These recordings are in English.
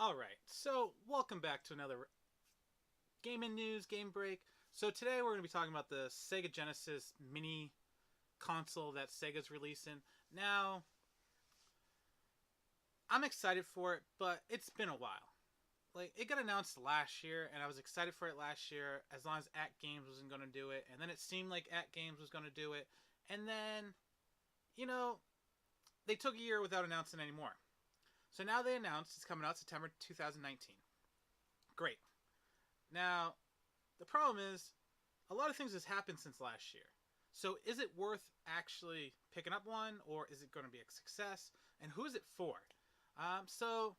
Alright, so welcome back to another gaming news, game break. So today we're going to be talking about the Sega Genesis mini console that Sega's releasing. Now, I'm excited for it, but it's been a while. Like, it got announced last year, and I was excited for it last year, as long as At Games wasn't going to do it, and then it seemed like At Games was going to do it, and then, you know, they took a year without announcing anymore. So now they announced it's coming out September 2019. Great. Now, the problem is, a lot of things has happened since last year. So is it worth actually picking up one, or is it going to be a success? And who is it for? So,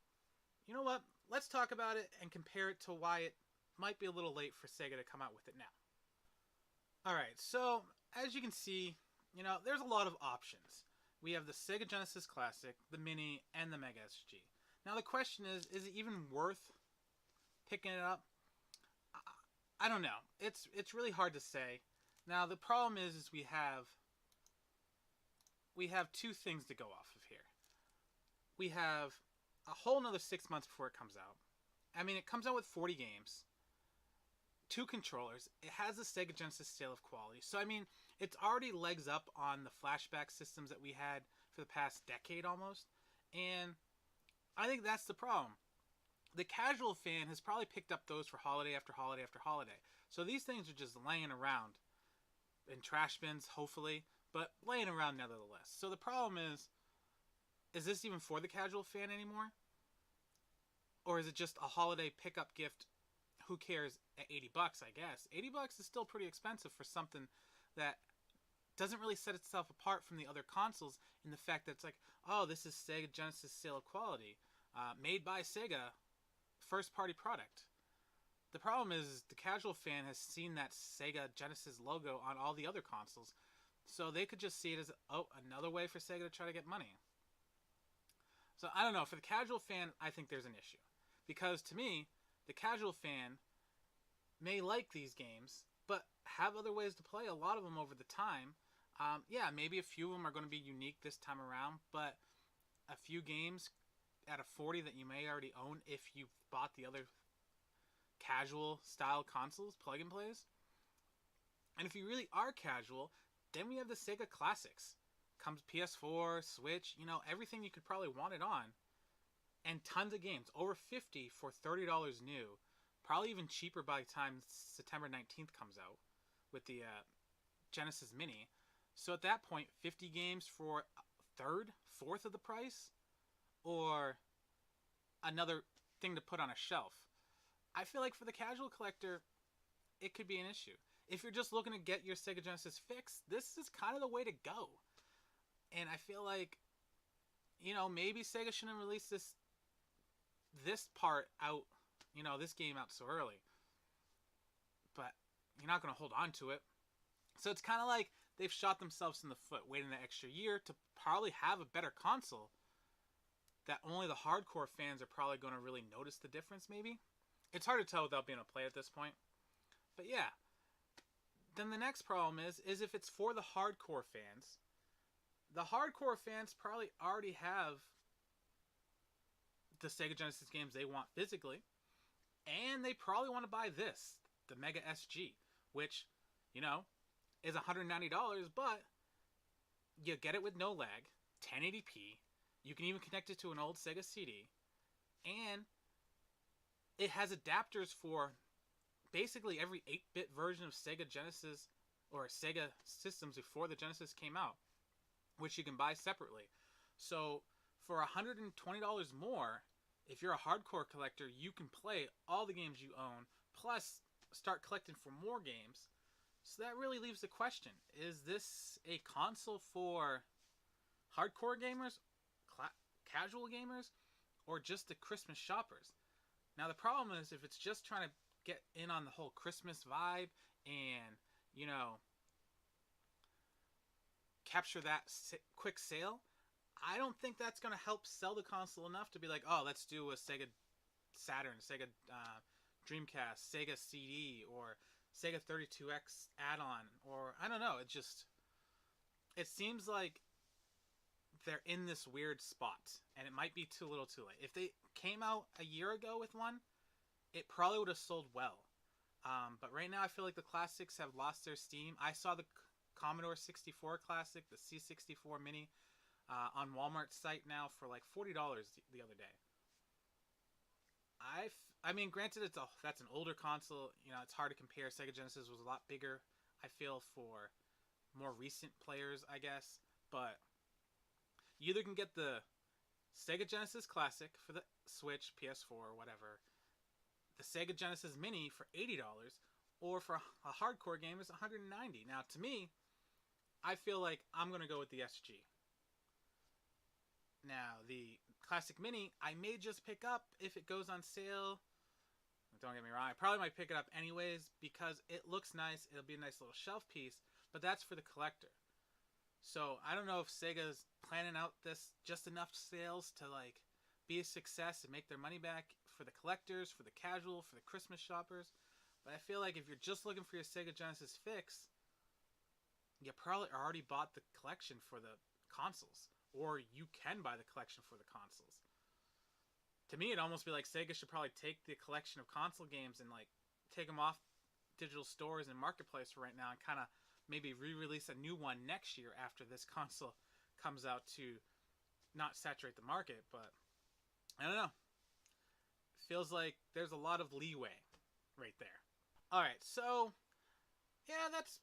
you know what? Let's talk about it and compare it to why it might be a little late for Sega to come out with it now. Alright, so as you can see, there's a lot of options. We have the Sega Genesis Classic, the Mini, and the Mega SG. Now the question is it even worth picking it up? I don't know. It's really hard to say. Now the problem is we have two things to go off of here. We have a whole another 6 months before it comes out. I mean, it comes out with 40 games, 2 controllers. It has the Sega Genesis scale of quality. So I mean, it's already legs up on the flashback systems that we had for the past decade almost. And I think that's the problem. The casual fan has probably picked up those for holiday after holiday after holiday. So these things are just laying around in trash bins, hopefully, but laying around nevertheless. So the problem is this even for the casual fan anymore? Or is it just a holiday pickup gift? Who cares at $80, I guess. $80 is still pretty expensive for something that doesn't really set itself apart from the other consoles in the fact that it's like, oh, this is Sega Genesis sale of quality. Made by Sega, first party product. The problem is the casual fan has seen that Sega Genesis logo on all the other consoles, so they could just see it as, oh, another way for Sega to try to get money. So I don't know, for the casual fan, I think there's an issue. Because to me, the casual fan may like these games, but have other ways to play a lot of them over the time. Yeah, maybe a few of them are going to be unique this time around, but a few games out of 40 that you may already own if you've bought the other casual style consoles, plug and plays. And if you really are casual, then we have the Sega Classics. Comes PS4, Switch, everything you could probably want it on. And tons of games, over 50 for $30 new. Probably even cheaper by the time September 19th comes out with the Genesis Mini. So at that point, 50 games for a third, fourth of the price? Or another thing to put on a shelf. I feel like for the casual collector, it could be an issue. If you're just looking to get your Sega Genesis fix, this is kind of the way to go. And I feel like, maybe Sega shouldn't release this part out, this game out so early. But you're not going to hold on to it. So it's kind of like they've shot themselves in the foot, waiting an extra year to probably have a better console that only the hardcore fans are probably going to really notice the difference, maybe. It's hard to tell without being able to play at this point. But yeah. Then the next problem is if it's for the hardcore fans, the hardcore fans probably already have the Sega Genesis games they want physically, and they probably want to buy this, the Mega SG, which, is $190, but you get it with no lag, 1080p, you can even connect it to an old Sega CD, and it has adapters for basically every 8-bit version of Sega Genesis or Sega systems before the Genesis came out, which you can buy separately. So for $120 more, if you're a hardcore collector, you can play all the games you own, plus start collecting for more games. So that really leaves the question, is this a console for hardcore gamers, casual gamers, or just the Christmas shoppers? Now the problem is if it's just trying to get in on the whole Christmas vibe and, capture that quick sale, I don't think that's going to help sell the console enough to be like, oh, let's do a Sega Saturn, Sega Dreamcast, Sega CD, or Sega 32X add-on, or I don't know. It seems like they're in this weird spot, and it might be too little too late. If they came out a year ago with one, it probably would have sold well. But right now, I feel like the classics have lost their steam. I saw the Commodore 64 Classic, the C64 Mini, on Walmart's site now for like $40 the other day. I mean, granted, that's an older console. You know, it's hard to compare. Sega Genesis was a lot bigger, I feel, for more recent players, I guess. But you either can get the Sega Genesis Classic for the Switch, PS4, or whatever, the Sega Genesis Mini for $80, or for a hardcore game is $190. Now, to me, I feel like I'm going to go with the SG. Now, the Classic Mini, I may just pick up if it goes on sale. Don't get me wrong, I probably might pick it up anyways because it looks nice. It'll be a nice little shelf piece, but that's for the collector. So I don't know if Sega's planning out this just enough sales to like be a success and make their money back for the collectors, for the casual, for the Christmas shoppers. But I feel like if you're just looking for your Sega Genesis fix, you probably already bought the collection for the consoles, or you can buy the collection for the consoles. To me, it'd almost be like Sega should probably take the collection of console games and like take them off digital stores and marketplace for right now, and kind of maybe re-release a new one next year after this console comes out to not saturate the market. But I don't know. Feels like there's a lot of leeway right there. All right, so yeah, that's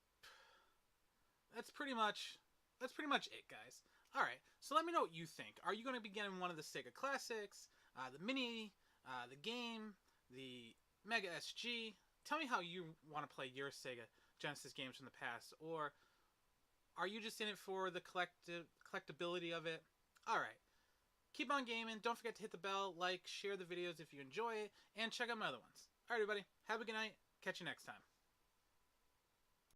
pretty much it, guys. All right, so let me know what you think. Are you going to be getting one of the Sega Classics, the Mini, the game, the Mega SG? Tell me how you want to play your Sega Genesis games from the past, or are you just in it for the collectability of it? All right, keep on gaming. Don't forget to hit the bell, like, share the videos if you enjoy it, and check out my other ones. All right, everybody, have a good night. Catch you next time.